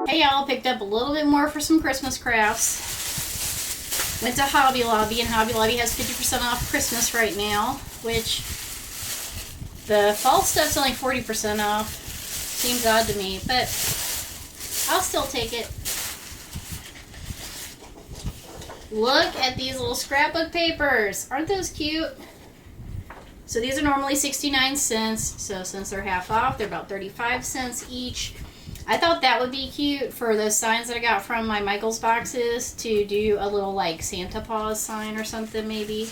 Hey y'all, picked up a little bit more for some Christmas crafts. Went to Hobby Lobby, and Hobby Lobby has 50% off Christmas right now, which the fall stuff's only 40% off. Seems odd to me, but I'll still take it. Look at these little scrapbook papers. Aren't those cute? So these are normally 69 cents. So since they're half off, they're about 35 cents each. I thought that would be cute for those signs that I got from my Michaels boxes, to do a little like Santa Paws sign or something maybe.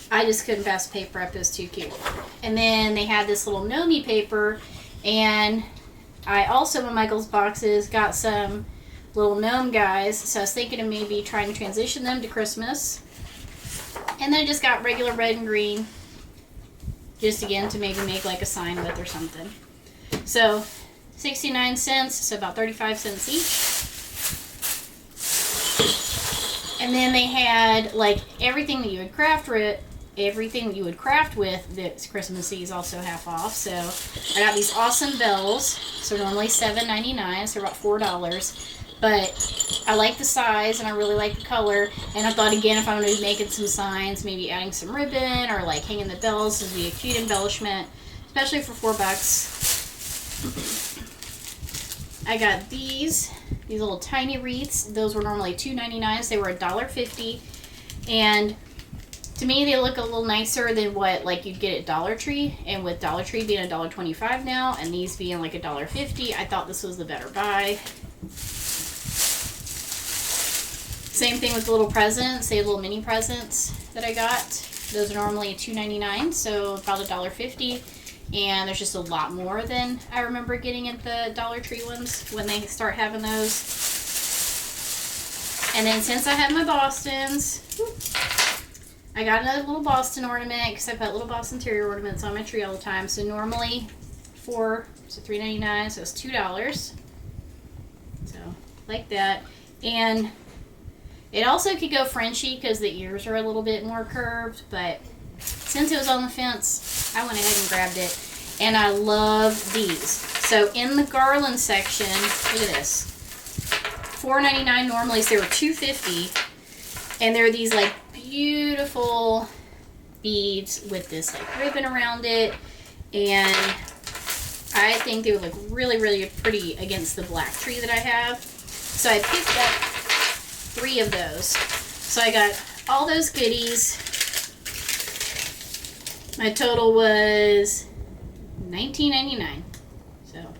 I just couldn't pass paper up. It was too cute. And then they had this little Nomi paper, and I also in Michaels boxes got some little gnome guys, so I was thinking of maybe trying to transition them to Christmas. And then I just got regular red and green, just again to maybe make like a sign with or something. So 69 cents, so about 35 cents each. And then they had like everything that you would craft with, that's Christmassy is also half off. So I got these awesome bells. So normally $7.99, so about $4. But I like the size and I really like the color. And I thought again, if I'm going to be making some signs, maybe adding some ribbon or like hanging the bells would be a cute embellishment, especially for $4. I got these little tiny wreaths. Those were normally $2.99, so they were $1.50. And to me, they look a little nicer than what like you'd get at Dollar Tree. And with Dollar Tree being $1.25 now, and these being like $1.50, I thought this was the better buy. Same thing with the little presents, the little mini presents that I got. Those are normally $2.99, so about $1.50. And there's just a lot more than I remember getting at the Dollar Tree ones when they start having those. And then since I have my Bostons, I got another little Boston ornament because I put little Boston interior ornaments on my tree all the time. So normally $3.99, so it's $2. So like that. And it also could go Frenchy because the ears are a little bit more curved, but since it was on the fence, I went ahead and grabbed it. And I love these. So in the garland section, look at this. $4.99 normally, so they were $2.50. And they're these like beautiful beads with this like ribbon around it. And I think they would look really, really pretty against the black tree that I have. So I picked up 3 of those. So I got all those goodies. My total was $19.99. So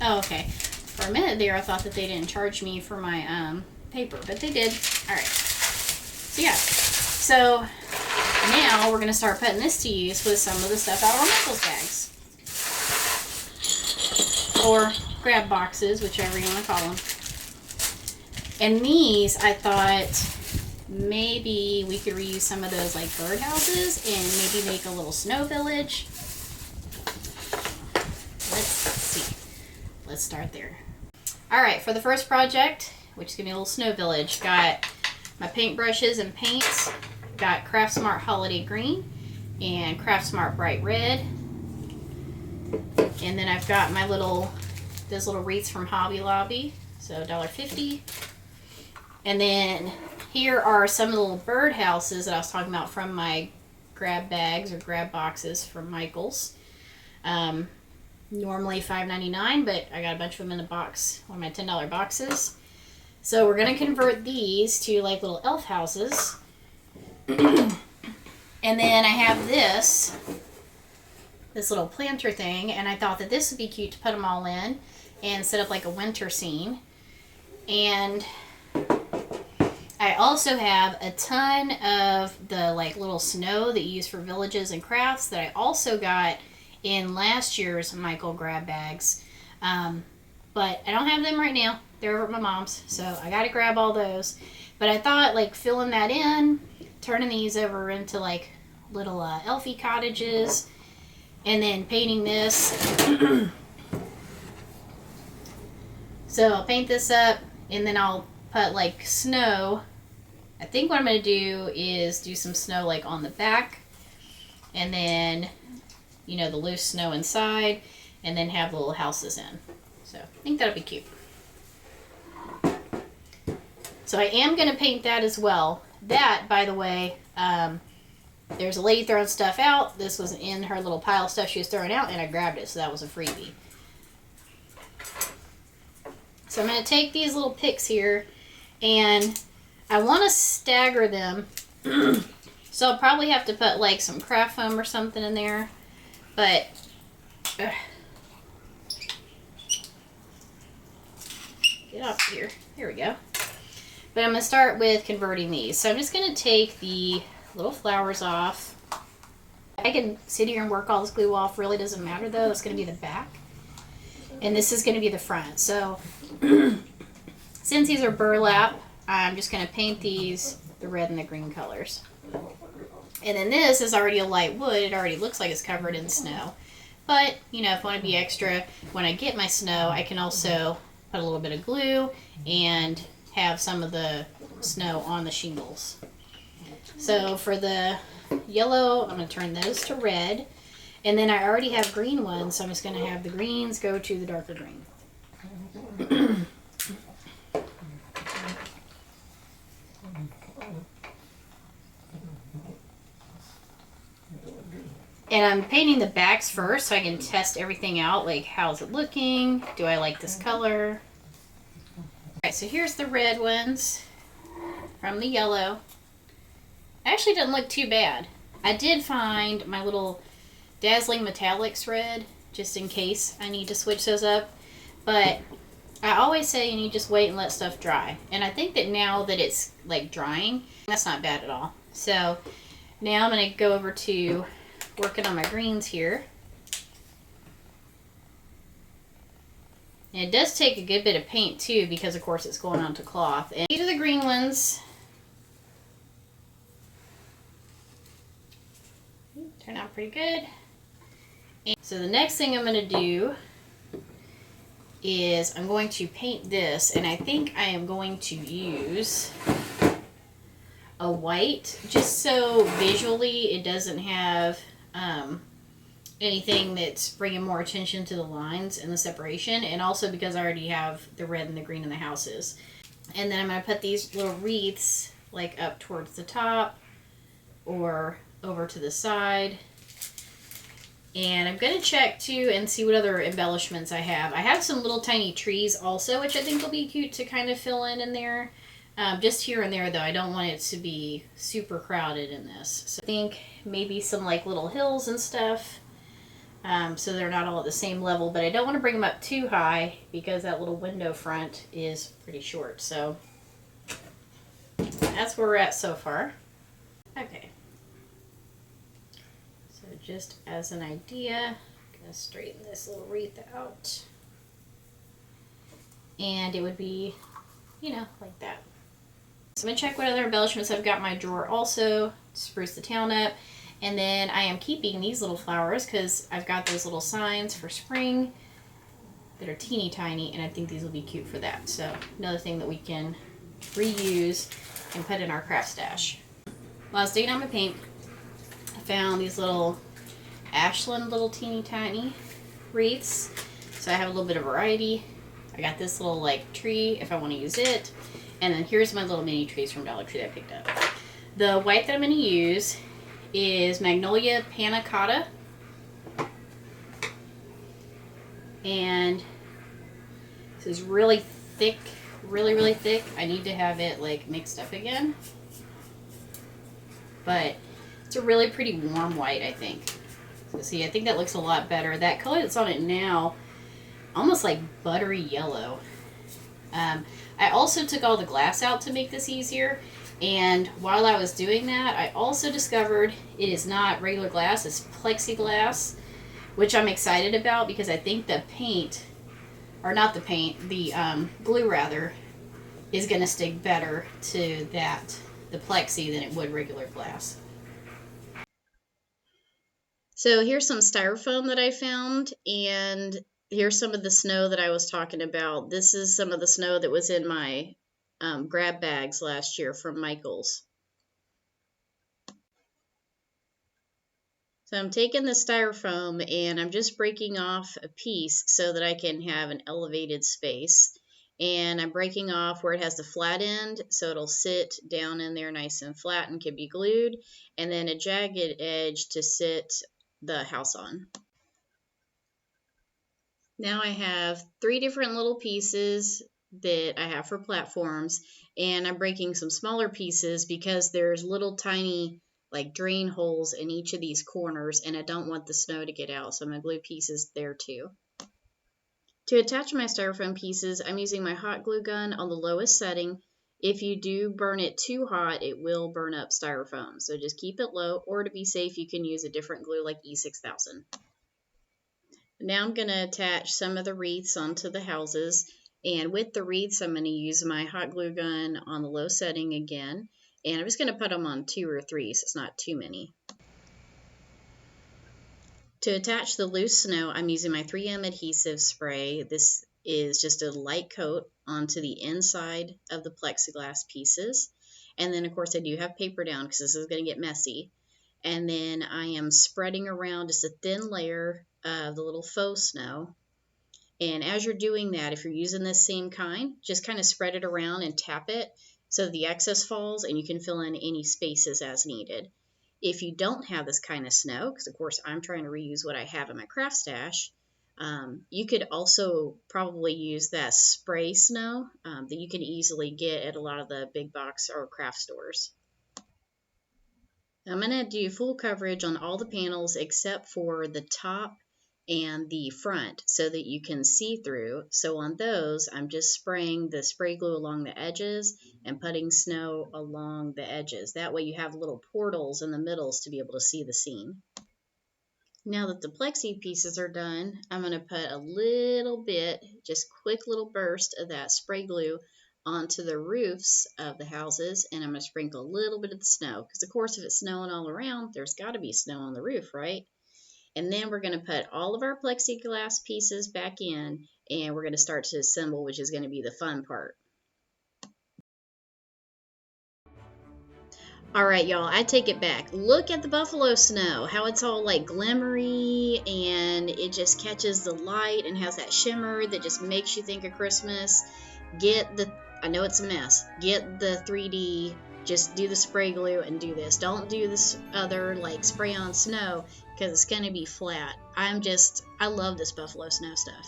oh, okay. For a minute there, I thought that they didn't charge me for my paper, but they did. All right. So yeah. So now we're gonna start putting this to use with some of the stuff out of our Michaels bags or grab boxes, whichever you want to call them. And these, I thought maybe we could reuse some of those like birdhouses and maybe make a little snow village. Let's see. Let's start there. All right, for the first project, which is gonna be a little snow village, got my paintbrushes and paints. Got Craft Smart Holiday Green and Craft Smart Bright Red. And then I've got my those little wreaths from Hobby Lobby, so $1.50. And then here are some of the little bird houses that I was talking about from my grab bags or grab boxes from Michaels. Normally $5.99, but I got a bunch of them in the box, one of my $10 boxes. So we're going to convert these to like little elf houses. And then I have this little planter thing, and I thought that this would be cute to put them all in and set up like a winter scene. And I also have a ton of the like little snow that you use for villages and crafts that I also got in last year's Michael grab bags. But I don't have them right now. They're over at my mom's, so I got to grab all those. But I thought like filling that in, turning these over into like little elfie cottages, and then painting this. So I'll paint this up, and then I'll put like snow. I think what I'm going to do is do some snow like on the back, and then you know, the loose snow inside, and then have the little houses in. So I think that'll be cute. So I am going to paint that as well. That, by the way, there's a lady throwing stuff out. This was in her little pile of stuff she was throwing out, and I grabbed it, so that was a freebie. So I'm going to take these little picks here, and I want to stagger them. So I'll probably have to put like some craft foam or something in there. But get up here. Here we go. But I'm going to start with converting these. So I'm just going to take the little flowers off. I can sit here and work all this glue off. Really doesn't matter though. That's going to be the back. And this is going to be the front. So since these are burlap, I'm just going to paint these the red and the green colors. And then this is already a light wood. It already looks like it's covered in snow. But, you know, if I want to be extra, when I get my snow, I can also put a little bit of glue and have some of the snow on the shingles. So for the yellow, I'm going to turn those to red. And then I already have green ones, so I'm just going to have the greens go to the darker green. And I'm painting the backs first so I can test everything out, like how's it looking? Do I like this color? Alright, so here's the red ones from the yellow. Actually doesn't look too bad. I did find my little Dazzling Metallics red, just in case I need to switch those up. But I always say you need to just wait and let stuff dry. And I think that now that it's like drying, that's not bad at all. So now I'm going to go over to working on my greens here. And it does take a good bit of paint too, because of course it's going onto cloth. And these are the green ones. Turn out pretty good. And so the next thing I'm going to do is I'm going to paint this, and I think I am going to use a white, just so visually it doesn't have anything that's bringing more attention to the lines and the separation, and also because I already have the red and the green in the houses. And then I'm going to put these little wreaths like up towards the top or over to the side. And I'm going to check too and see what other embellishments I have. I have some little tiny trees also, which I think will be cute to kind of fill in there. Just here and there though. I don't want it to be super crowded in this. So I think maybe some like little hills and stuff. So they're not all at the same level, but I don't want to bring them up too high because that little window front is pretty short. So that's where we're at so far. Okay. So just as an idea, I'm going to straighten this little wreath out. And it would be, you know, like that. So I'm going to check what other embellishments I've got in my drawer also to spruce the town up. And then I am keeping these little flowers because I've got those little signs for spring that are teeny tiny, and I think these will be cute for that. So another thing that we can reuse and put in our craft stash. While I was digging out my paint, I found these little Ashland little teeny tiny wreaths. So I have a little bit of variety. I got this little like tree if I want to use it. And then here's my little mini trees from Dollar Tree that I picked up. The white that I'm going to use is Magnolia Panna Cotta. And this is really thick, really thick. I need to have it like mixed up again. But it's a really pretty warm white, I think. So see, I think that looks a lot better. That color that's on it now, almost like buttery yellow. I also took all the glass out to make this easier. And while I was doing that, I also discovered it is not regular glass, it's plexiglass, which I'm excited about because I think the paint, or not the paint, the glue rather, is going to stick better to the plexi than it would regular glass. So here's some styrofoam that I found, and here's some of the snow that I was talking about. This is some of the snow that was in my grab bags last year from Michael's. So I'm taking the styrofoam and I'm just breaking off a piece so that I can have an elevated space. And I'm breaking off where it has the flat end so it'll sit down in there nice and flat and can be glued. And then a jagged edge to sit the house on. Now I have 3 different little pieces that I have for platforms, and I'm breaking some smaller pieces because there's little tiny like drain holes in each of these corners, and I don't want the snow to get out, so I'm going to glue pieces there too. To attach my styrofoam pieces, I'm using my hot glue gun on the lowest setting. If you do burn it too hot, it will burn up styrofoam, so just keep it low, or to be safe, you can use a different glue like E6000. Now I'm going to attach some of the wreaths onto the houses, and with the wreaths I'm going to use my hot glue gun on the low setting again, and I'm just going to put them on 2 or 3 so it's not too many. To attach the loose snow, I'm using my 3M adhesive spray. This is just a light coat onto the inside of the plexiglass pieces, and then of course I do have paper down because this is going to get messy. And then I am spreading around just a thin layer of the little faux snow. And as you're doing that, if you're using this same kind, just kind of spread it around and tap it so the excess falls and you can fill in any spaces as needed. If you don't have this kind of snow, because of course I'm trying to reuse what I have in my craft stash, you could also probably use that spray snow that you can easily get at a lot of the big box or craft stores. I'm going to do full coverage on all the panels except for the top and the front so that you can see through. So on those, I'm just spraying the spray glue along the edges and putting snow along the edges. That way you have little portals in the middles to be able to see the scene. Now that the plexi pieces are done, I'm going to put a little bit, just quick little burst of that spray glue onto the roofs of the houses, and I'm going to sprinkle a little bit of the snow because of course if it's snowing all around there's got to be snow on the roof, right? And then we're going to put all of our plexiglass pieces back in and we're going to start to assemble, which is going to be the fun part. Alright y'all, I take it back. Look at the buffalo snow, how it's all like glimmery and it just catches the light and has that shimmer that just makes you think of Christmas. I know it's a mess, get the 3D, just do the spray glue and do this. Don't do this other like spray on snow because it's going to be flat. I love this buffalo snow stuff.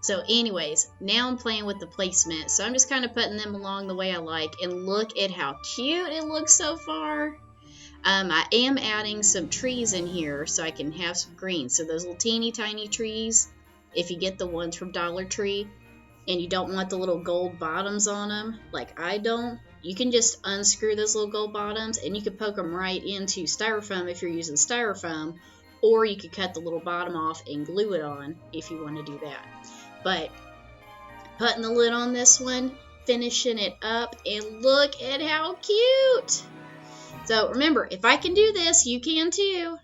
So anyways, now I'm playing with the placement. So I'm just kind of putting them along the way I like. And look at how cute it looks so far. I am adding some trees in here so I can have some green. So those little teeny tiny trees, if you get the ones from Dollar Tree and you don't want the little gold bottoms on them, like I don't, you can just unscrew those little gold bottoms and you can poke them right into styrofoam if you're using styrofoam. Or you could cut the little bottom off and glue it on if you want to do that. But putting the lid on this one, finishing it up, and look at how cute. So remember, if I can do this, you can too.